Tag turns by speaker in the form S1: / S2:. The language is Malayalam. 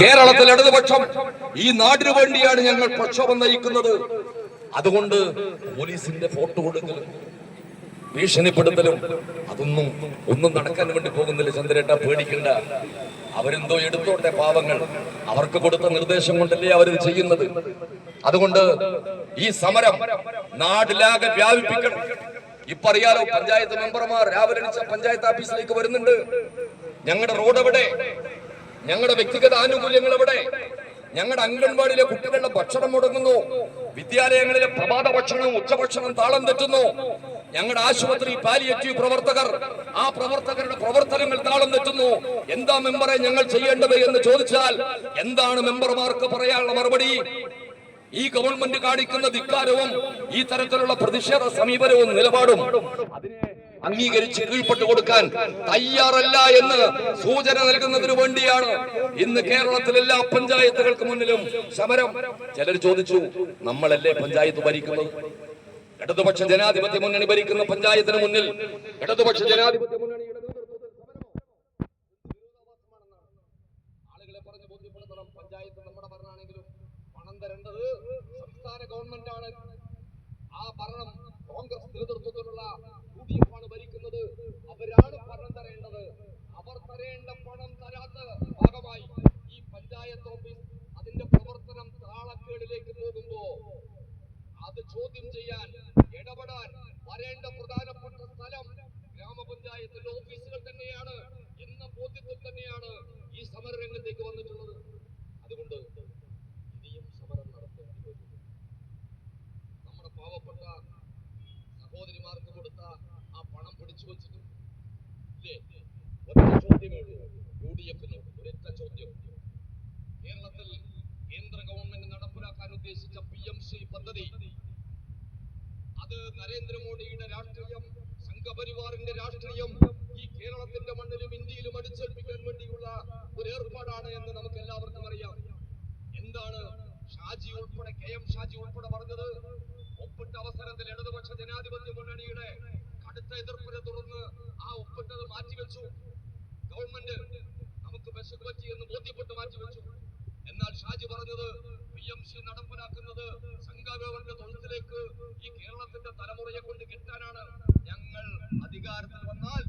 S1: കേരളത്തിൽ ഇടതുപക്ഷം ഈ നാടിനു വേണ്ടിയാണ് ഞങ്ങൾ പ്രക്ഷോഭം നയിക്കുന്നത്. അതുകൊണ്ട് പോലീസിന്റെ ഫോട്ടോ കൊടുക്കലും ഭീഷണിപ്പെടുത്തലും ഒന്നും നടക്കാൻ വേണ്ടി പോകുന്നില്ല. ചന്ദ്രേട്ട പേടിക്കണ്ട, അവരെന്തോ എടുത്തോട്ടെ, പാവങ്ങൾ. അവർക്ക് കൊടുത്ത നിർദ്ദേശം കൊണ്ടല്ലേ അവരിത് ചെയ്യുന്നത്. അതുകൊണ്ട് ഈ സമരം നാടിലാകെ വ്യാപിപ്പിക്കണം. ഇപ്പൊ അറിയാലോ, പഞ്ചായത്ത് മെമ്പർമാർ രാവിലെ പഞ്ചായത്ത് ഓഫീസിലേക്ക് വരുന്നുണ്ട്. ഞങ്ങളുടെ റോഡ് എവിടെ? ഞങ്ങളുടെ വ്യക്തിഗത ആനുകൂല്യങ്ങൾ എവിടെ? ഞങ്ങളുടെ അംഗൻവാടിയിലെ കുട്ടികളുടെ ഭക്ഷണം മുടങ്ങുന്നു. വിദ്യാലയങ്ങളിലെ പ്രഭാത ഭക്ഷണവും ഉച്ചഭക്ഷണം താളം തെറ്റുന്നു. ഞങ്ങളുടെ ആശുപത്രി പാലിയേറ്റീവ് പ്രവർത്തകർ, ആ പ്രവർത്തകരുടെ പ്രവർത്തനങ്ങൾ താളം തെറ്റുന്നു. എന്താ മെമ്പറെ ഞങ്ങൾ ചെയ്യേണ്ടത് എന്ന് ചോദിച്ചാൽ എന്താണ് മെമ്പർമാർക്ക് പറയാനുള്ള മറുപടി? ഈ ഗവൺമെന്റ് കാണിക്കുന്ന ധിക്കാരവും ഈ തരത്തിലുള്ള പ്രതിഷേധ സമീപനവും നിലപാടും അതിനെ അംഗീകരിച്ച് കീഴ്പ്പെട്ടു കൊടുക്കാൻ തയ്യാറല്ല എന്ന് സൂചന നൽകുന്നതിന് വേണ്ടിയാണ് ഇന്ന് കേരളത്തിലെ എല്ലാ പഞ്ചായത്തുകൾക്ക് മുന്നിലും സമരം. ചിലർ ചോദിച്ചു, നമ്മളല്ലേ പഞ്ചായത്ത് ഭരിക്കുന്നത്? ഇടതുപക്ഷ ജനാധിപത്യ മുന്നണി ഭരിക്കുന്ന പഞ്ചായത്തിന് മുന്നിൽ ഇടതുപക്ഷ ജനാധിപത്യ മുന്നണിയുടെ ആളുകളെ പറഞ്ഞ് ബോധ്യപ്പെടുത്തണം. പഞ്ചായത്ത് നമ്മുടെ ഭരണമാണെങ്കിലും പണം തരേണ്ടത് സംസ്ഥാന ഗവൺമെന്റാണ്. ആ ഭരണം കോൺഗ്രസ് നേതൃത്വത്തിലുള്ള UDF ആണ് ഭരിക്കുന്നത്. അവരാണ് പണം തരേണ്ടത്. അവർ തരേണ്ട പണം തരാത്ത ഭാഗമായി ഈ പഞ്ചായത്ത് ഓഫീസ് അതിന്റെ പ്രവർത്തനം താളക്കേടിലേക്ക് പോകുമ്പോ അത് ചോദ്യം ചെയ്യാൻ, ഇടപെടാൻ വരേണ്ട പ്രധാനപ്പെട്ട സ്ഥലം ഗ്രാമപഞ്ചായത്തിന്റെ ഓഫീസുകൾ തന്നെയാണ് എന്ന ബോധ്യത്തിൽ തന്നെയാണ് ഈ സമരരംഗത്തേക്ക് വന്നിട്ടുള്ളത്. അതുകൊണ്ട് ഇനിയും സമരം നടത്തേണ്ടി വരും. നമ്മുടെ പാവപ്പെട്ട സഹോദരിമാർക്ക് കൊടുത്ത ആ പണം പിടിച്ചു വച്ചിട്ട് ഒറ്റ ചോദ്യമേ ഉള്ളൂ UDF-ന്, ഒരൊറ്റ ചോദ്യം. കേരളത്തിൽ കേന്ദ്ര ഗവൺമെന്റ് നടപ്പിലാക്കാൻ ഉദ്ദേശിച്ച PMC പദ്ധതി, അത് നരേന്ദ്രമോദിയുടെ രാഷ്ട്രീയം, സംഘപരിവാറിന്റെ രാഷ്ട്രീയം ഈ കേരളത്തിന്റെ മണ്ണിലും ഇന്ത്യയിലും അടിച്ചേൽപ്പിക്കാൻ വേണ്ടിയുള്ള ഒരു ഏർപ്പാടാണ് എന്ന് നമുക്ക് എല്ലാവർക്കും അറിയാം. എന്താണ് ഷാജി ഉൾപ്പെടെ, KM ഷാജി ഉൾപ്പെടെ പറഞ്ഞത്? ഒപ്പിട്ട അവസരത്തിൽ ഇടതുപക്ഷ ജനാധിപത്യ മുന്നണിയുടെ കടുത്ത എതിർപ്പിനെ തുടർന്ന് ആ ഒപ്പിട്ടത് മാറ്റിവെച്ചു. ഗവൺമെന്റ് നമുക്ക് വിശക്ക് പറ്റിയെന്ന് ബോധ്യപ്പെട്ട് മാറ്റിവെച്ചു. എന്നാൽ ഷാജി പറഞ്ഞത് PMC നടപ്പിലാക്കുന്നത് സംഘപരിവാറിന്റെ തൊഴുത്തിലേക്ക് ഈ കേരളത്തിന്റെ തലമുറയെ കൊണ്ട് കിട്ടാനാണ്. ഞങ്ങൾ അധികാരത്തിൽ വന്നാൽ